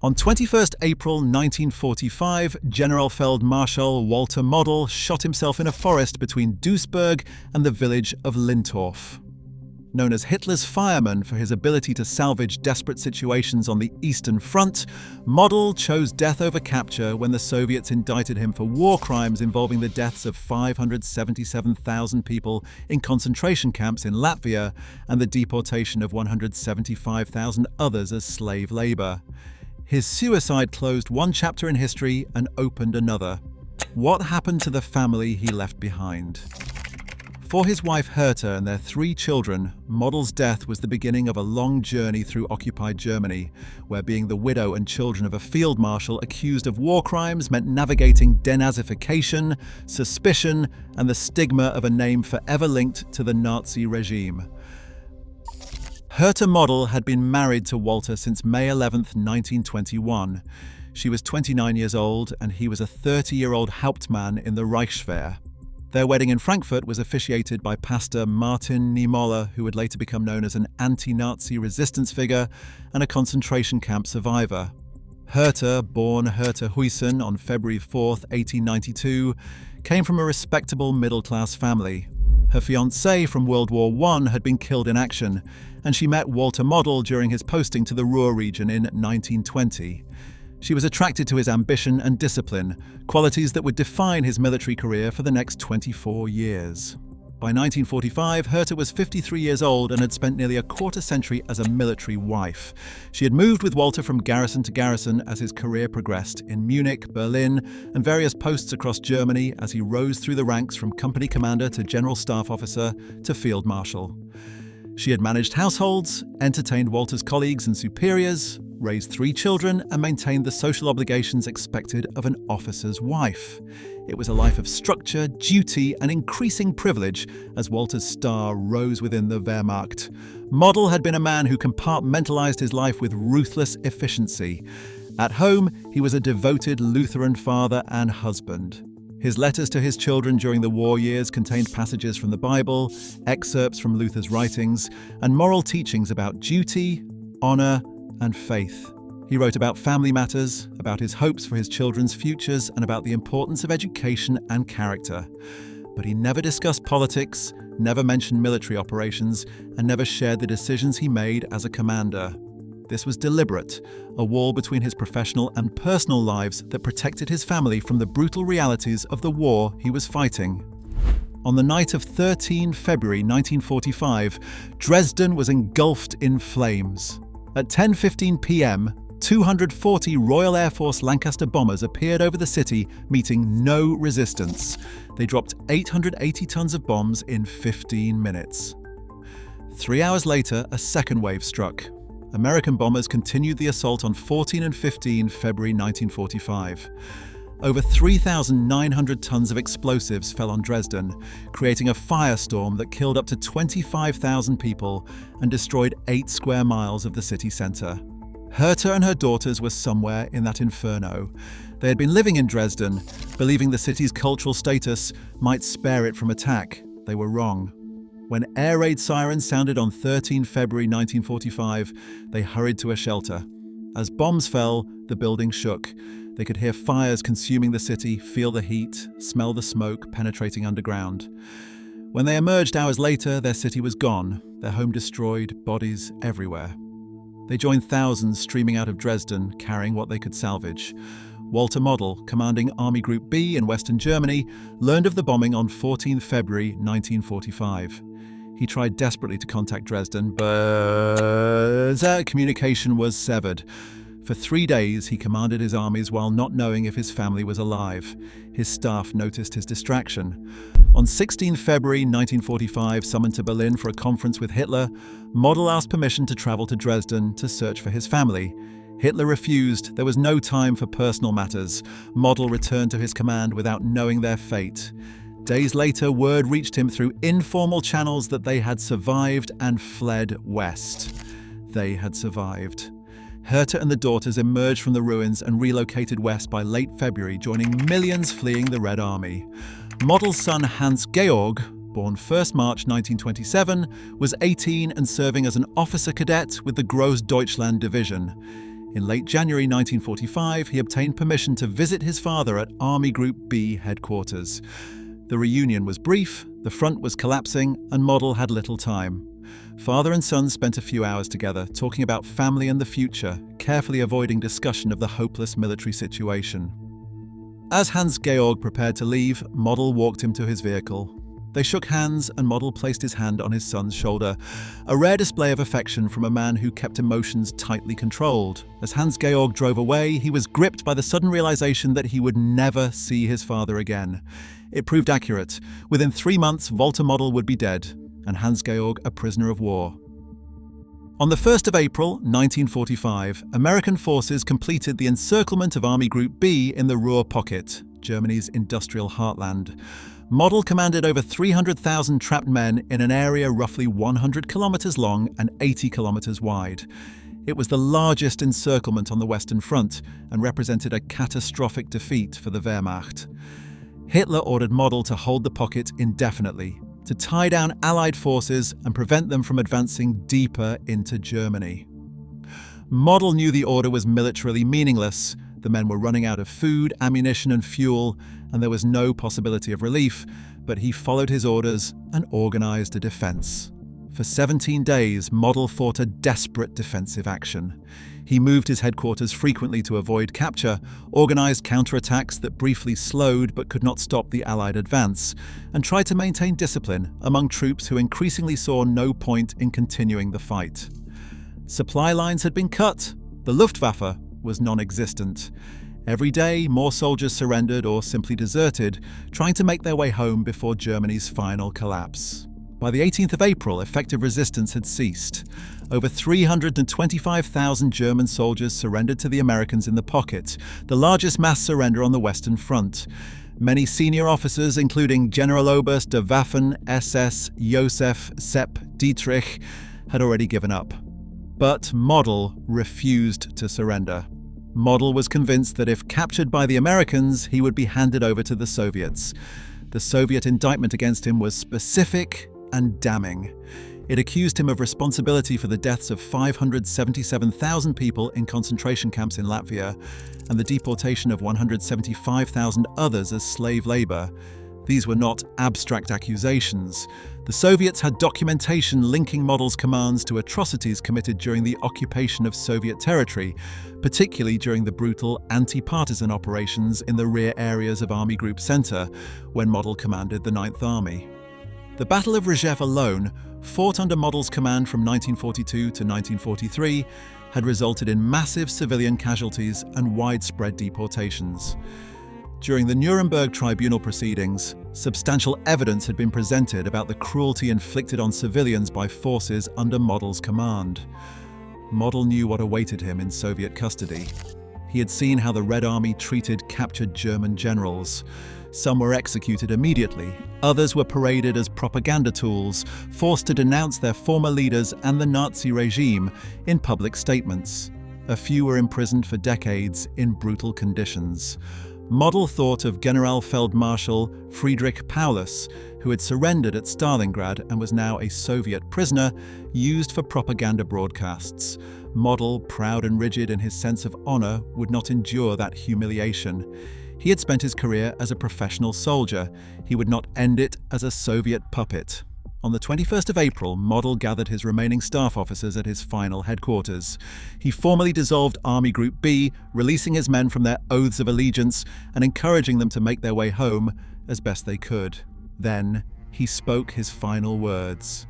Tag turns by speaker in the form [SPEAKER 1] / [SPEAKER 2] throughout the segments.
[SPEAKER 1] On 21st April 1945, Generalfeldmarschall Walter Model shot himself in a forest between Duisburg and the village of Lintorf. Known as Hitler's Fireman for his ability to salvage desperate situations on the Eastern Front, Model chose death over capture when the Soviets indicted him for war crimes involving the deaths of 577,000 people in concentration camps in Latvia and the deportation of 175,000 others as slave labor. His suicide closed one chapter in history and opened another. What happened to the family he left behind? For his wife Herta and their 3 children, Model's death was the beginning of a long journey through occupied Germany, where being the widow and children of a field marshal accused of war crimes meant navigating Denazification, suspicion, and the stigma of a name forever linked to the Nazi regime. Herta Model had been married to Walter since May 11, 1921. She was 29 years old and he was a 30-year-old Hauptmann in the Reichswehr. Their wedding in Frankfurt was officiated by Pastor Martin Niemöller, who would later become known as an anti-Nazi resistance figure and a concentration camp survivor. Herta, born Herta Huyssen on February 4, 1892, came from a respectable middle-class family. Her fiancé from World War I had been killed in action, and she met Walter Model during his posting to the Ruhr region in 1920. She was attracted to his ambition and discipline, qualities that would define his military career for the next 24 years. By 1945, Herta was 53 years old and had spent nearly a quarter century as a military wife. She had moved with Walter from garrison to garrison as his career progressed in Munich, Berlin, and various posts across Germany as he rose through the ranks from company commander to general staff officer to field marshal. She had managed households, entertained Walter's colleagues and superiors, raised 3 children, and maintained the social obligations expected of an officer's wife. It was a life of structure, duty, and increasing privilege as Walter's star rose within the Wehrmacht. Model had been a man who compartmentalized his life with ruthless efficiency. At home, he was a devoted Lutheran father and husband. His letters to his children during the war years contained passages from the Bible, excerpts from Luther's writings, and moral teachings about duty, honor, and faith. He wrote about family matters, about his hopes for his children's futures, and about the importance of education and character. But he never discussed politics, never mentioned military operations, and never shared the decisions he made as a commander. This was deliberate, a wall between his professional and personal lives that protected his family from the brutal realities of the war he was fighting. On the night of 13 February 1945, Dresden was engulfed in flames. At 10:15 p.m., 240 Royal Air Force Lancaster bombers appeared over the city, meeting no resistance. They dropped 880 tons of bombs in 15 minutes. 3 hours later, a second wave struck. American bombers continued the assault on 14 and 15 February 1945. Over 3,900 tons of explosives fell on Dresden, creating a firestorm that killed up to 25,000 people and destroyed 8 square miles of the city centre. Herta and her daughters were somewhere in that inferno. They had been living in Dresden, believing the city's cultural status might spare it from attack. They were wrong. When air raid sirens sounded on 13 February 1945, they hurried to a shelter. As bombs fell, the building shook. They could hear fires consuming the city, feel the heat, smell the smoke penetrating underground. When they emerged hours later, their city was gone, their home destroyed, bodies everywhere. They joined thousands streaming out of Dresden, carrying what they could salvage. Walter Model, commanding Army Group B in Western Germany, learned of the bombing on 14 February 1945. He tried desperately to contact Dresden, but communication was severed. For 3 days, he commanded his armies while not knowing if his family was alive. His staff noticed his distraction. On 16 February 1945, summoned to Berlin for a conference with Hitler, Model asked permission to travel to Dresden to search for his family. Hitler refused. There was no time for personal matters. Model returned to his command without knowing their fate. Days later, word reached him through informal channels that they had survived and fled west. They had survived. Herta and the daughters emerged from the ruins and relocated west by late February, joining millions fleeing the Red Army. Model's son Hans-Georg, born 1st March 1927, was 18 and serving as an officer cadet with the Großdeutschland Division. In late January 1945, he obtained permission to visit his father at Army Group B headquarters. The reunion was brief, the front was collapsing, and Model had little time. Father and son spent a few hours together, talking about family and the future, carefully avoiding discussion of the hopeless military situation. As Hans-Georg prepared to leave, Model walked him to his vehicle. They shook hands, and Model placed his hand on his son's shoulder, a rare display of affection from a man who kept emotions tightly controlled. As Hans-Georg drove away, he was gripped by the sudden realization that he would never see his father again. It proved accurate. Within 3 months, Walter Model would be dead, and Hans-Georg a prisoner of war. On the 1st of April, 1945, American forces completed the encirclement of Army Group B in the Ruhr pocket, Germany's industrial heartland. Model commanded over 300,000 trapped men in an area roughly 100 kilometers long and 80 kilometers wide. It was the largest encirclement on the Western Front and represented a catastrophic defeat for the Wehrmacht. Hitler ordered Model to hold the pocket indefinitely, to tie down Allied forces and prevent them from advancing deeper into Germany. Model knew the order was militarily meaningless. The men were running out of food, ammunition and fuel, and there was no possibility of relief, but he followed his orders and organized a defense. For 17 days, Model fought a desperate defensive action. He moved his headquarters frequently to avoid capture, organized counterattacks that briefly slowed but could not stop the Allied advance, and tried to maintain discipline among troops who increasingly saw no point in continuing the fight. Supply lines had been cut. The Luftwaffe was non-existent. Every day, more soldiers surrendered or simply deserted, trying to make their way home before Germany's final collapse. By the 18th of April, effective resistance had ceased. Over 325,000 German soldiers surrendered to the Americans in the pocket, the largest mass surrender on the Western Front. Many senior officers, including Generaloberst der Waffen SS Josef Sepp Dietrich, had already given up. But Model refused to surrender. Model was convinced that if captured by the Americans, he would be handed over to the Soviets. The Soviet indictment against him was specific and damning. It accused him of responsibility for the deaths of 577,000 people in concentration camps in Latvia and the deportation of 175,000 others as slave labor. These were not abstract accusations. The Soviets had documentation linking Model's commands to atrocities committed during the occupation of Soviet territory, particularly during the brutal anti-partisan operations in the rear areas of Army Group Center, when Model commanded the 9th Army. The Battle of Rzhev alone, fought under Model's command from 1942 to 1943, had resulted in massive civilian casualties and widespread deportations. During the Nuremberg tribunal proceedings, substantial evidence had been presented about the cruelty inflicted on civilians by forces under Model's command. Model knew what awaited him in Soviet custody. He had seen how the Red Army treated captured German generals. Some were executed immediately, others were paraded as propaganda tools, forced to denounce their former leaders and the Nazi regime in public statements. A few were imprisoned for decades in brutal conditions. Model thought of Generalfeldmarschall Friedrich Paulus, who had surrendered at Stalingrad and was now a Soviet prisoner, used for propaganda broadcasts. Model, proud and rigid in his sense of honor, would not endure that humiliation. He had spent his career as a professional soldier. He would not end it as a Soviet puppet. On the 21st of April, Model gathered his remaining staff officers at his final headquarters. He formally dissolved Army Group B, releasing his men from their oaths of allegiance and encouraging them to make their way home as best they could. Then he spoke his final words.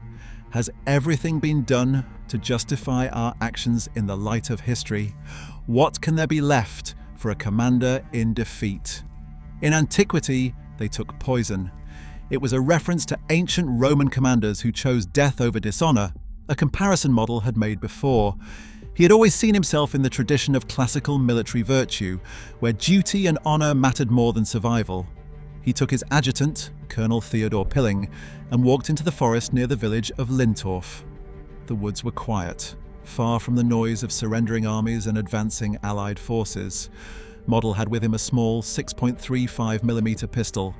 [SPEAKER 1] Has everything been done to justify our actions in the light of history? What can there be left for a commander in defeat? In antiquity, they took poison. It was a reference to ancient Roman commanders who chose death over dishonor, a comparison Model had made before. He had always seen himself in the tradition of classical military virtue, where duty and honor mattered more than survival. He took his adjutant, Colonel Theodor Pilling, and walked into the forest near the village of Lintorf. The woods were quiet, far from the noise of surrendering armies and advancing Allied forces. Model had with him a small 6.35mm pistol,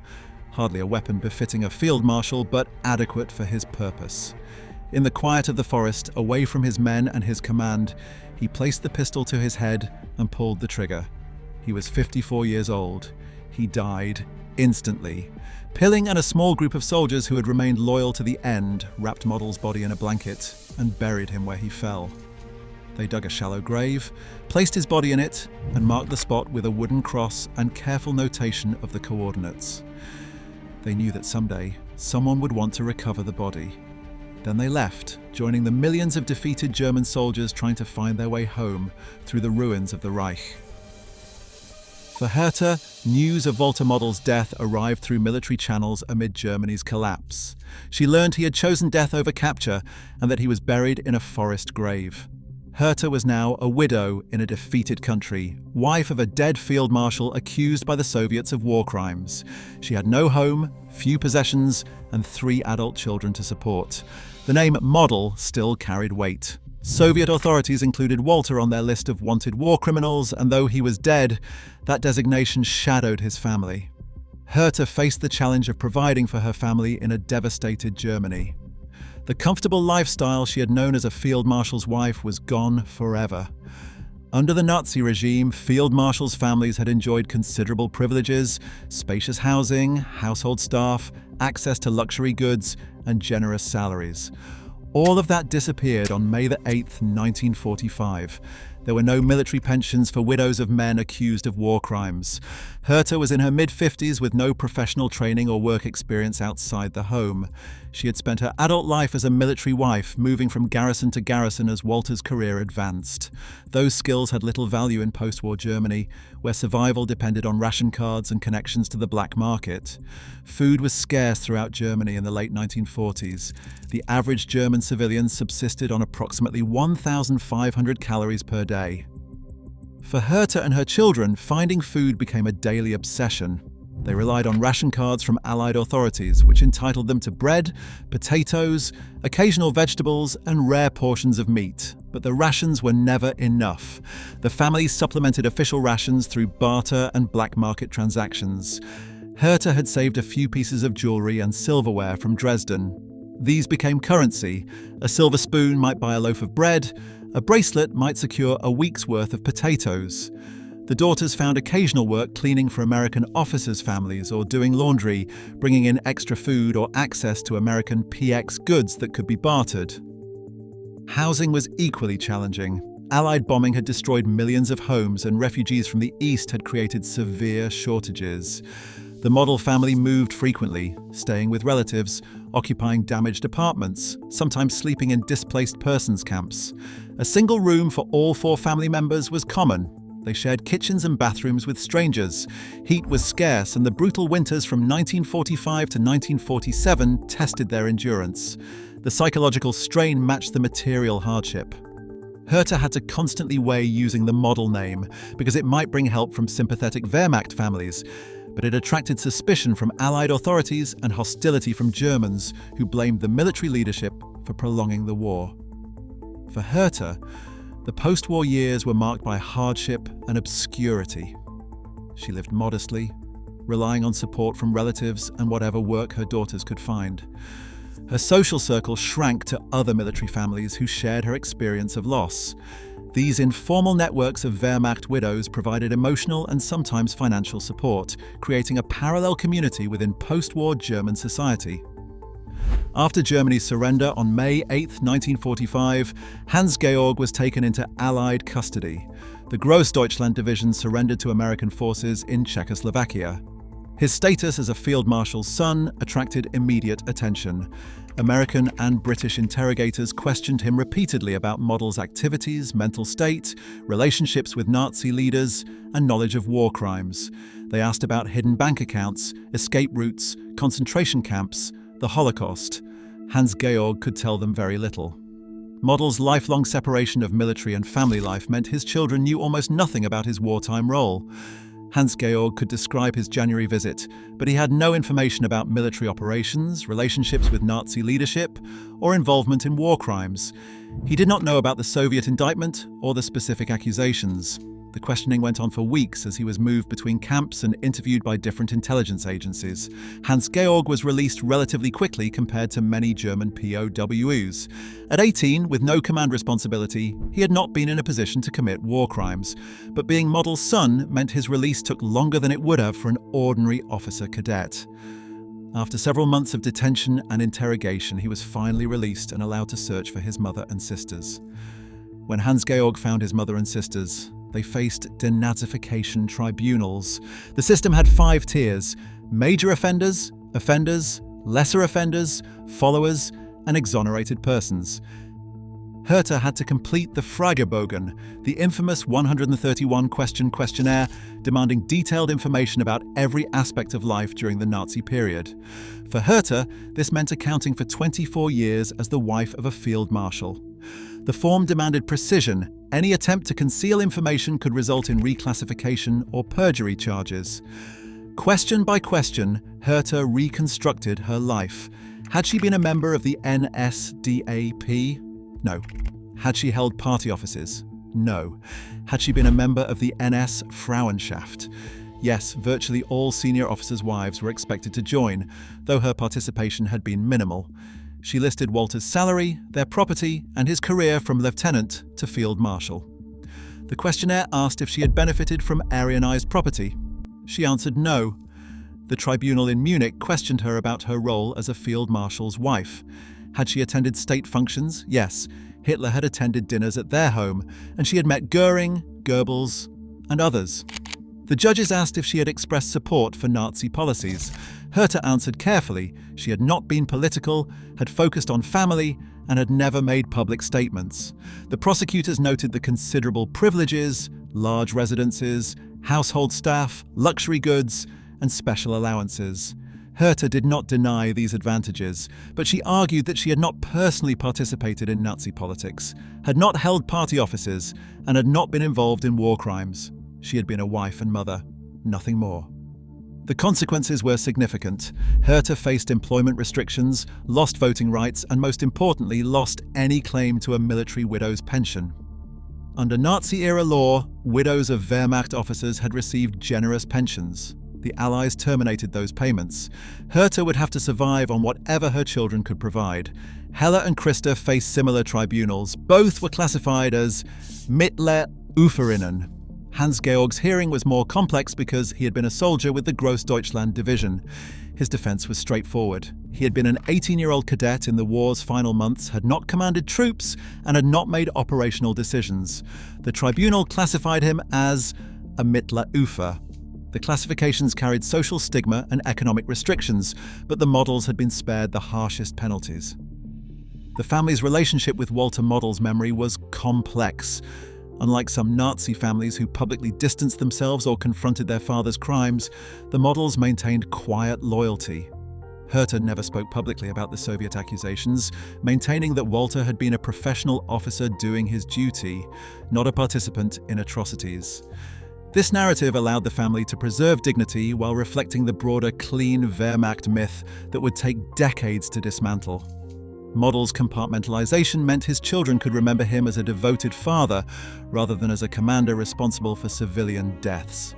[SPEAKER 1] hardly a weapon befitting a field marshal, but adequate for his purpose. In the quiet of the forest, away from his men and his command, he placed the pistol to his head and pulled the trigger. He was 54 years old. He died instantly. Pilling and a small group of soldiers who had remained loyal to the end wrapped Model's body in a blanket and buried him where he fell. They dug a shallow grave, placed his body in it, and marked the spot with a wooden cross and careful notation of the coordinates. They knew that someday someone would want to recover the body. Then they left, joining the millions of defeated German soldiers trying to find their way home through the ruins of the Reich. For Herta, news of Walter Model's death arrived through military channels amid Germany's collapse. She learned he had chosen death over capture and that he was buried in a forest grave. Herta was now a widow in a defeated country, wife of a dead field marshal accused by the Soviets of war crimes. She had no home, few possessions, and 3 adult children to support. The name Model still carried weight. Soviet authorities included Walter on their list of wanted war criminals, and though he was dead, that designation shadowed his family. Herta faced the challenge of providing for her family in a devastated Germany. The comfortable lifestyle she had known as a field marshal's wife was gone forever. Under the Nazi regime, field marshals' families had enjoyed considerable privileges, spacious housing, household staff, access to luxury goods, and generous salaries. All of that disappeared on May 8, 1945. There were no military pensions for widows of men accused of war crimes. Herta was in her mid-50s with no professional training or work experience outside the home. She had spent her adult life as a military wife, moving from garrison to garrison as Walter's career advanced. Those skills had little value in post-war Germany, where survival depended on ration cards and connections to the black market. Food was scarce throughout Germany in the late 1940s. The average German civilian subsisted on approximately 1,500 calories per day. For Herta and her children, finding food became a daily obsession. They relied on ration cards from Allied authorities, which entitled them to bread, potatoes, occasional vegetables, and rare portions of meat. But the rations were never enough. The family supplemented official rations through barter and black market transactions. Herta had saved a few pieces of jewelry and silverware from Dresden. These became currency. A silver spoon might buy a loaf of bread. A bracelet might secure a week's worth of potatoes. The daughters found occasional work cleaning for American officers' families or doing laundry, bringing in extra food or access to American PX goods that could be bartered. Housing was equally challenging. Allied bombing had destroyed millions of homes, and refugees from the east had created severe shortages. The Model family moved frequently, staying with relatives, occupying damaged apartments, sometimes sleeping in displaced persons camps. A single room for all 4 family members was common. They shared kitchens and bathrooms with strangers. Heat was scarce, and the brutal winters from 1945 to 1947 tested their endurance. The psychological strain matched the material hardship. Herta had to constantly weigh using the Model name because it might bring help from sympathetic Wehrmacht families, but it attracted suspicion from Allied authorities and hostility from Germans who blamed the military leadership for prolonging the war. For Herta, the post-war years were marked by hardship and obscurity. She lived modestly, relying on support from relatives and whatever work her daughters could find. Her social circle shrank to other military families who shared her experience of loss. These informal networks of Wehrmacht widows provided emotional and sometimes financial support, creating a parallel community within post-war German society. After Germany's surrender on May 8, 1945, Hans-Georg was taken into Allied custody. The Großdeutschland division surrendered to American forces in Czechoslovakia. His status as a field marshal's son attracted immediate attention. American and British interrogators questioned him repeatedly about Model's activities, mental state, relationships with Nazi leaders, and knowledge of war crimes. They asked about hidden bank accounts, escape routes, concentration camps, the Holocaust. Hans-Georg could tell them very little. Model's lifelong separation of military and family life meant his children knew almost nothing about his wartime role. Hans-Georg could describe his January visit, but he had no information about military operations, relationships with Nazi leadership, or involvement in war crimes. He did not know about the Soviet indictment or the specific accusations. The questioning went on for weeks as he was moved between camps and interviewed by different intelligence agencies. Hans-Georg was released relatively quickly compared to many German POWs. At 18, with no command responsibility, he had not been in a position to commit war crimes. But being Model's son meant his release took longer than it would have for an ordinary officer cadet. After several months of detention and interrogation, he was finally released and allowed to search for his mother and sisters. When Hans-Georg found his mother and sisters, they faced Denazification tribunals. The system had 5 tiers: major offenders, offenders, lesser offenders, followers, and exonerated persons. Herta had to complete the Fragebogen, the infamous 131-question questionnaire demanding detailed information about every aspect of life during the Nazi period. For Herta, this meant accounting for 24 years as the wife of a field marshal. The form demanded precision. Any attempt to conceal information could result in reclassification or perjury charges. Question by question, Herta reconstructed her life. Had she been a member of the NSDAP? No. Had she held party offices? No. Had she been a member of the NS Frauenschaft? Yes, virtually all senior officers' wives were expected to join, though her participation had been minimal. She listed Walter's salary, their property, and his career from lieutenant to field marshal. The questionnaire asked if she had benefited from Aryanized property. She answered no. The tribunal in Munich questioned her about her role as a field marshal's wife. Had she attended state functions? Yes. Hitler had attended dinners at their home, and she had met Goering, Goebbels, and others. The judges asked if she had expressed support for Nazi policies. Herta answered carefully. She had not been political, had focused on family, and had never made public statements. The prosecutors noted the considerable privileges, large residences, household staff, luxury goods, and special allowances. Herta did not deny these advantages, but she argued that she had not personally participated in Nazi politics, had not held party offices, and had not been involved in war crimes. She had been a wife and mother, nothing more. The consequences were significant. Herta faced employment restrictions, lost voting rights, and most importantly, lost any claim to a military widow's pension. Under Nazi-era law, widows of Wehrmacht officers had received generous pensions. The Allies terminated those payments. Herta would have to survive on whatever her children could provide. Hella and Christa faced similar tribunals. Both were classified as Mittlere Uferinnen. Hans-Georg's hearing was more complex because he had been a soldier with the Großdeutschland division. His defense was straightforward. He had been an 18-year-old cadet in the war's final months, had not commanded troops, and had not made operational decisions. The tribunal classified him as a Mittlere Ufer. The classifications carried social stigma and economic restrictions, but the models had been spared the harshest penalties. The family's relationship with Walter Model's memory was complex. Unlike some Nazi families who publicly distanced themselves or confronted their father's crimes, the Models maintained quiet loyalty. Herta never spoke publicly about the Soviet accusations, maintaining that Walter had been a professional officer doing his duty, not a participant in atrocities. This narrative allowed the family to preserve dignity while reflecting the broader clean Wehrmacht myth that would take decades to dismantle. Model's compartmentalization meant his children could remember him as a devoted father rather than as a commander responsible for civilian deaths.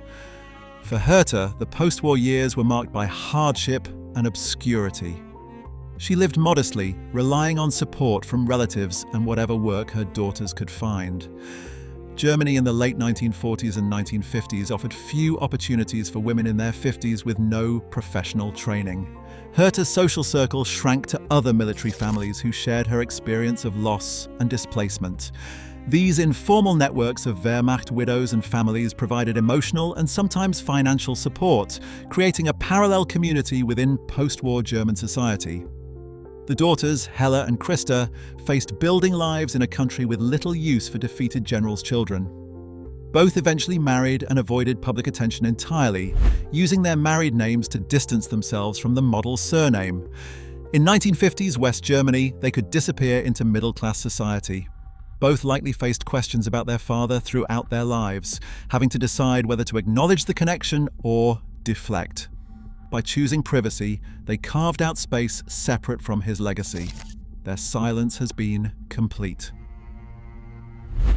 [SPEAKER 1] For Herta, the post-war years were marked by hardship and obscurity. She lived modestly, relying on support from relatives and whatever work her daughters could find. Germany in the late 1940s and 1950s offered few opportunities for women in their 50s with no professional training. Herta's social circle shrank to other military families who shared her experience of loss and displacement. These informal networks of Wehrmacht widows and families provided emotional and sometimes financial support, creating a parallel community within post-war German society. The daughters, Hella and Christa, faced building lives in a country with little use for defeated generals' children. Both eventually married and avoided public attention entirely, using their married names to distance themselves from the Model surname. In 1950s West Germany, they could disappear into middle-class society. Both likely faced questions about their father throughout their lives, having to decide whether to acknowledge the connection or deflect. By choosing privacy, they carved out space separate from his legacy. Their silence has been complete.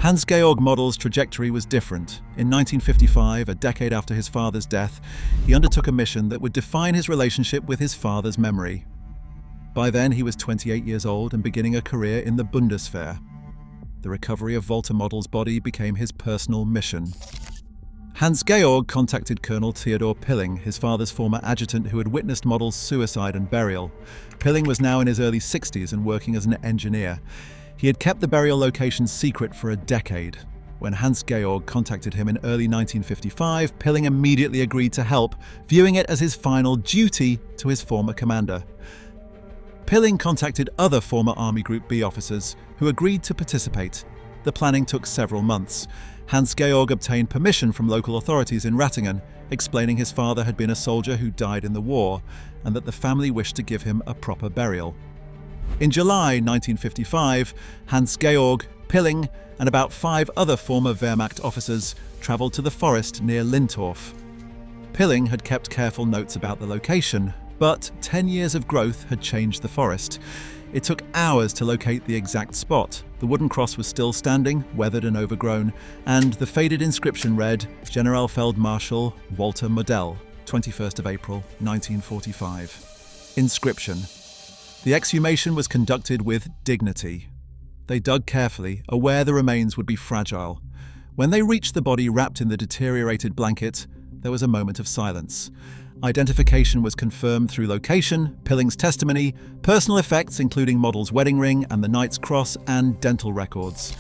[SPEAKER 1] Hans-Georg Model's trajectory was different. In 1955, a decade after his father's death, he undertook a mission that would define his relationship with his father's memory. By then, he was 28 years old and beginning a career in the Bundeswehr. The recovery of Walter Model's body became his personal mission. Hans-Georg contacted Colonel Theodor Pilling, his father's former adjutant who had witnessed Model's suicide and burial. Pilling was now in his early 60s and working as an engineer. He had kept the burial location secret for a decade. When Hans-Georg contacted him in early 1955, Pilling immediately agreed to help, viewing it as his final duty to his former commander. Pilling contacted other former Army Group B officers who agreed to participate. The planning took several months. Hans-Georg obtained permission from local authorities in Ratingen, explaining his father had been a soldier who died in the war and that the family wished to give him a proper burial. In July 1955, Hans-Georg, Pilling, and about 5 other former Wehrmacht officers travelled to the forest near Lintorf. Pilling had kept careful notes about the location, but 10 years of growth had changed the forest. It took hours to locate the exact spot. The wooden cross was still standing, weathered and overgrown, and the faded inscription read, Generalfeldmarschall Walter Model, 21st of April, 1945. Inscription. The exhumation was conducted with dignity. They dug carefully, aware the remains would be fragile. When they reached the body wrapped in the deteriorated blanket, there was a moment of silence. Identification was confirmed through location, Pilling's testimony, personal effects including Model's wedding ring and the Knight's Cross, and dental records.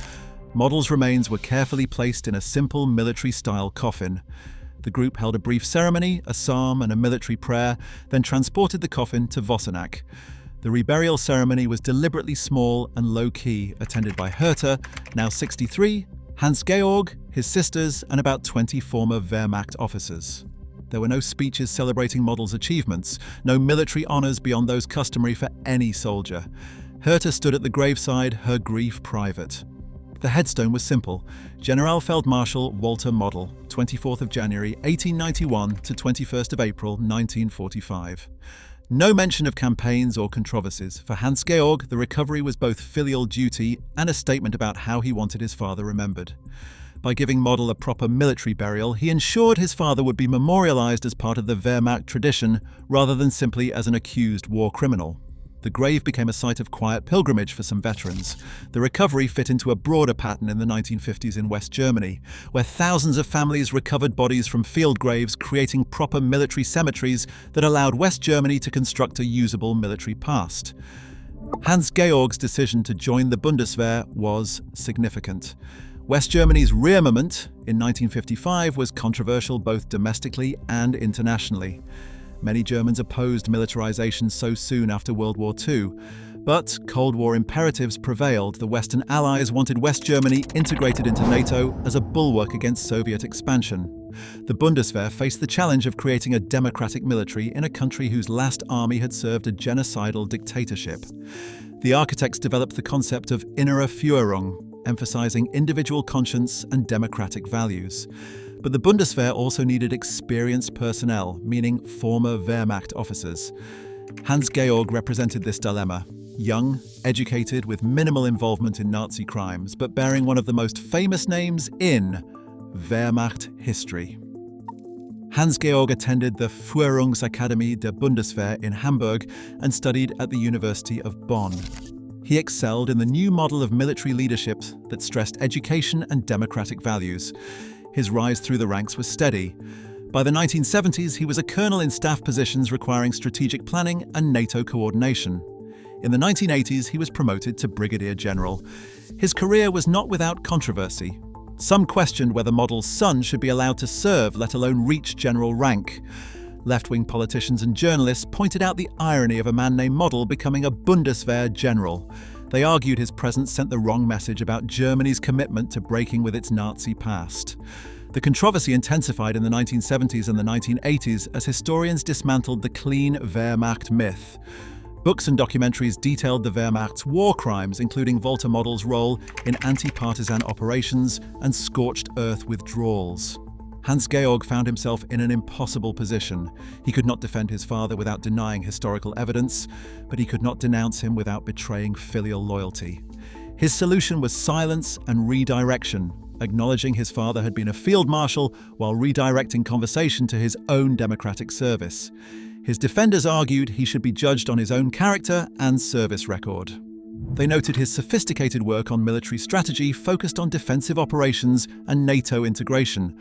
[SPEAKER 1] Model's remains were carefully placed in a simple military-style coffin. The group held a brief ceremony, a psalm and a military prayer, then transported the coffin to Vossenack. The reburial ceremony was deliberately small and low-key, attended by Herta, now 63, Hans-Georg, his sisters, and about 20 former Wehrmacht officers. There were no speeches celebrating Model's achievements, no military honours beyond those customary for any soldier. Herta stood at the graveside, her grief private. The headstone was simple: Generalfeldmarschall Walter Model, 24th of January 1891 to 21st of April 1945. No mention of campaigns or controversies. For Hans-Georg, the recovery was both filial duty and a statement about how he wanted his father remembered. By giving Model a proper military burial, he ensured his father would be memorialized as part of the Wehrmacht tradition rather than simply as an accused war criminal. The grave became a site of quiet pilgrimage for some veterans. The recovery fit into a broader pattern in the 1950s in West Germany, where thousands of families recovered bodies from field graves, creating proper military cemeteries that allowed West Germany to construct a usable military past. Hans-Georg's decision to join the Bundeswehr was significant. West Germany's rearmament in 1955 was controversial both domestically and internationally. Many Germans opposed militarization so soon after World War II, but Cold War imperatives prevailed. The Western Allies wanted West Germany integrated into NATO as a bulwark against Soviet expansion. The Bundeswehr faced the challenge of creating a democratic military in a country whose last army had served a genocidal dictatorship. The architects developed the concept of innere Führung, emphasizing individual conscience and democratic values. But the Bundeswehr also needed experienced personnel, meaning former Wehrmacht officers. Hans-Georg represented this dilemma: young, educated, with minimal involvement in Nazi crimes, but bearing one of the most famous names in Wehrmacht history. Hans-Georg attended the Führungsakademie der Bundeswehr in Hamburg and studied at the University of Bonn. He excelled in the new model of military leadership that stressed education and democratic values. His rise through the ranks was steady. By the 1970s, he was a colonel in staff positions requiring strategic planning and NATO coordination. In the 1980s, he was promoted to brigadier general. His career was not without controversy. Some questioned whether Model's son should be allowed to serve, let alone reach general rank. Left-wing politicians and journalists pointed out the irony of a man named Model becoming a Bundeswehr general. They argued his presence sent the wrong message about Germany's commitment to breaking with its Nazi past. The controversy intensified in the 1970s and the 1980s as historians dismantled the clean Wehrmacht myth. Books and documentaries detailed the Wehrmacht's war crimes, including Walter Model's role in anti-partisan operations and scorched earth withdrawals. Hans-Georg found himself in an impossible position. He could not defend his father without denying historical evidence, but he could not denounce him without betraying filial loyalty. His solution was silence and redirection, acknowledging his father had been a field marshal while redirecting conversation to his own democratic service. His defenders argued he should be judged on his own character and service record. They noted his sophisticated work on military strategy focused on defensive operations and NATO integration.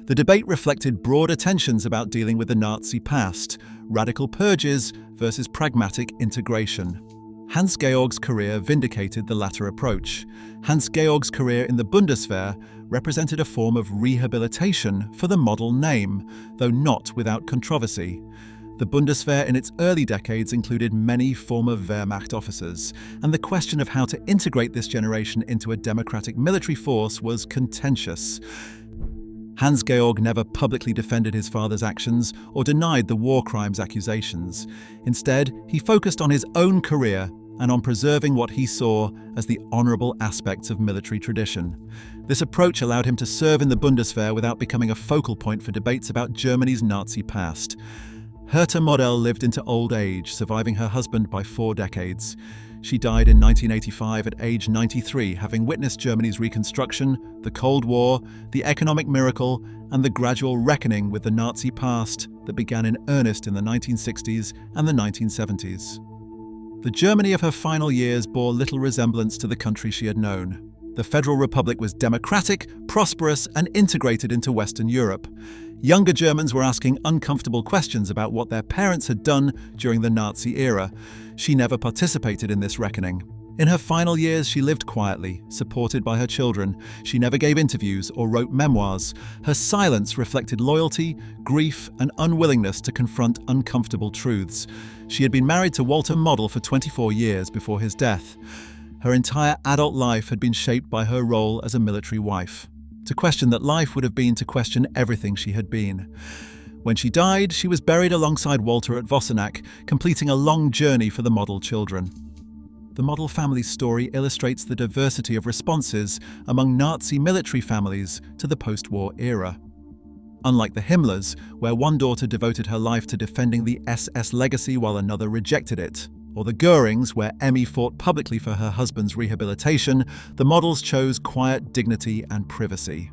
[SPEAKER 1] The debate reflected broader tensions about dealing with the Nazi past, radical purges versus pragmatic integration. Hans-Georg's career vindicated the latter approach. Hans-Georg's career in the Bundeswehr represented a form of rehabilitation for the model name, though not without controversy. The Bundeswehr in its early decades included many former Wehrmacht officers, and the question of how to integrate this generation into a democratic military force was contentious. Hans-Georg never publicly defended his father's actions or denied the war crimes accusations. Instead, he focused on his own career and on preserving what he saw as the honorable aspects of military tradition. This approach allowed him to serve in the Bundeswehr without becoming a focal point for debates about Germany's Nazi past. Herta Model lived into old age, surviving her husband by 4 decades. She died in 1985 at age 93, having witnessed Germany's reconstruction, the Cold War, the economic miracle, and the gradual reckoning with the Nazi past that began in earnest in the 1960s and the 1970s. The Germany of her final years bore little resemblance to the country she had known. The Federal Republic was democratic, prosperous, and integrated into Western Europe. Younger Germans were asking uncomfortable questions about what their parents had done during the Nazi era. She never participated in this reckoning. In her final years, she lived quietly, supported by her children. She never gave interviews or wrote memoirs. Her silence reflected loyalty, grief, and unwillingness to confront uncomfortable truths. She had been married to Walter Model for 24 years before his death. Her entire adult life had been shaped by her role as a military wife. To question that life would have been to question everything she had been. When she died, she was buried alongside Walter at Wassenack, completing a long journey for the Model children. The Model family's story illustrates the diversity of responses among Nazi military families to the post-war era. Unlike the Himmlers, where one daughter devoted her life to defending the SS legacy while another rejected it, or the Goerings, where Emmy fought publicly for her husband's rehabilitation, the Models chose quiet dignity and privacy.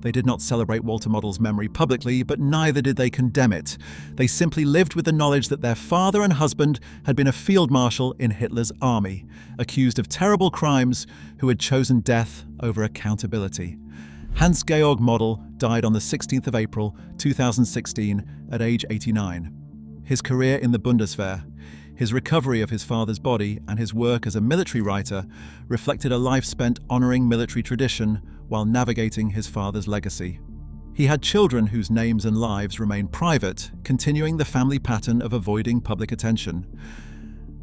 [SPEAKER 1] They did not celebrate Walter Model's memory publicly, but neither did they condemn it. They simply lived with the knowledge that their father and husband had been a field marshal in Hitler's army, accused of terrible crimes, who had chosen death over accountability. Hans-Georg Model died on the 16th of April 2016 at age 89. His career in the Bundeswehr, his recovery of his father's body, and his work as a military writer reflected a life spent honoring military tradition while navigating his father's legacy. He had children whose names and lives remain private, continuing the family pattern of avoiding public attention.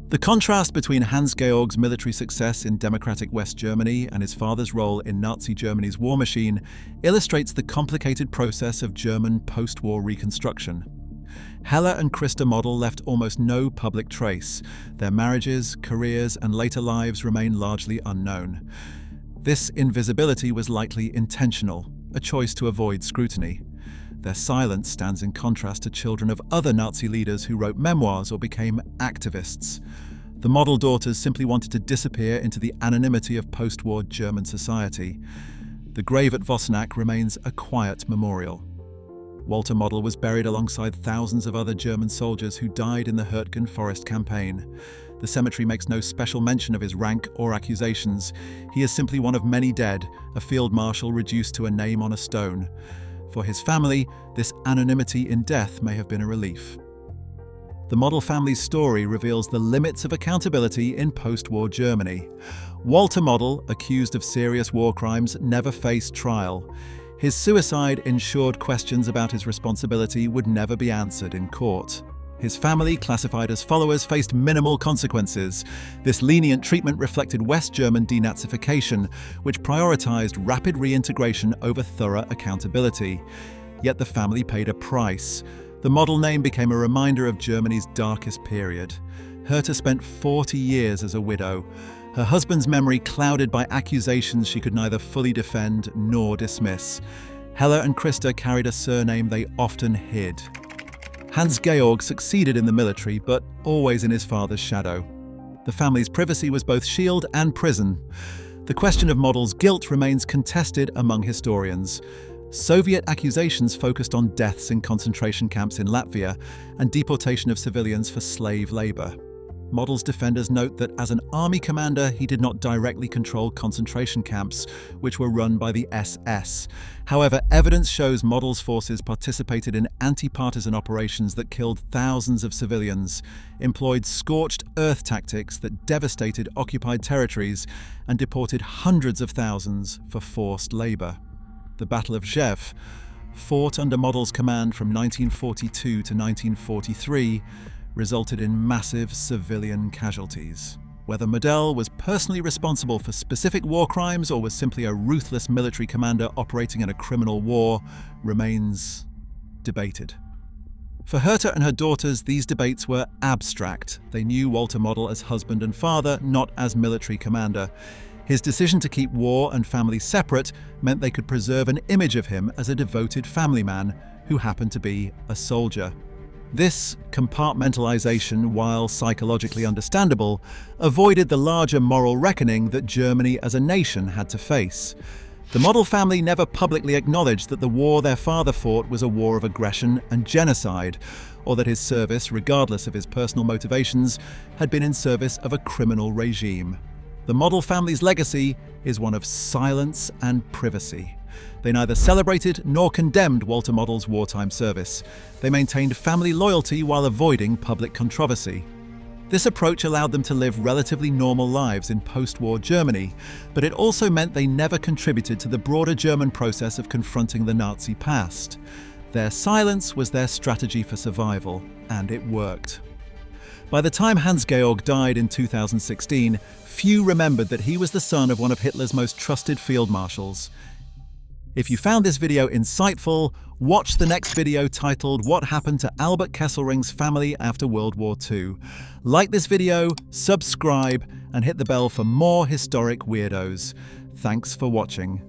[SPEAKER 1] The contrast between Hans-Georg's military success in democratic West Germany and his father's role in Nazi Germany's war machine illustrates the complicated process of German post-war reconstruction. Hella and Christa Model left almost no public trace. Their marriages, careers, and later lives remain largely unknown. This invisibility was likely intentional, a choice to avoid scrutiny. Their silence stands in contrast to children of other Nazi leaders who wrote memoirs or became activists. The Model daughters simply wanted to disappear into the anonymity of post-war German society. The grave at Wassenack remains a quiet memorial. Walter Model was buried alongside thousands of other German soldiers who died in the Hurtgen Forest campaign. The cemetery makes no special mention of his rank or accusations. He is simply one of many dead, a field marshal reduced to a name on a stone. For his family, this anonymity in death may have been a relief. The Model family's story reveals the limits of accountability in post-war Germany. Walter Model, accused of serious war crimes, never faced trial. His suicide ensured questions about his responsibility would never be answered in court. His family, classified as followers, faced minimal consequences. This lenient treatment reflected West German denazification, which prioritized rapid reintegration over thorough accountability. Yet the family paid a price. The Model name became a reminder of Germany's darkest period. Herta spent 40 years as a widow, her husband's memory clouded by accusations she could neither fully defend nor dismiss. Hella and Christa carried a surname they often hid. Hans-Georg succeeded in the military, but always in his father's shadow. The family's privacy was both shield and prison. The question of Model's guilt remains contested among historians. Soviet accusations focused on deaths in concentration camps in Latvia and deportation of civilians for slave labor. Model's defenders note that as an army commander, he did not directly control concentration camps, which were run by the SS. However, evidence shows Model's forces participated in anti-partisan operations that killed thousands of civilians, employed scorched earth tactics that devastated occupied territories, and deported hundreds of thousands for forced labor. The Battle of Rzeów, fought under Model's command from 1942 to 1943, resulted in massive civilian casualties. Whether Model was personally responsible for specific war crimes or was simply a ruthless military commander operating in a criminal war remains debated. For Herta and her daughters, these debates were abstract. They knew Walter Model as husband and father, not as military commander. His decision to keep war and family separate meant they could preserve an image of him as a devoted family man who happened to be a soldier. This compartmentalization, while psychologically understandable, avoided the larger moral reckoning that Germany as a nation had to face. The Model family never publicly acknowledged that the war their father fought was a war of aggression and genocide, or that his service, regardless of his personal motivations, had been in service of a criminal regime. The Model family's legacy is one of silence and privacy. They neither celebrated nor condemned Walter Model's wartime service. They maintained family loyalty while avoiding public controversy. This approach allowed them to live relatively normal lives in post-war Germany, but it also meant they never contributed to the broader German process of confronting the Nazi past. Their silence was their strategy for survival, and it worked. By the time Hans-Georg died in 2016, few remembered that he was the son of one of Hitler's most trusted field marshals. If you found this video insightful, watch the next video titled "What Happened to Albert Kesselring's Family After World War II." Like this video, subscribe, and hit the bell for more historic weirdos. Thanks for watching.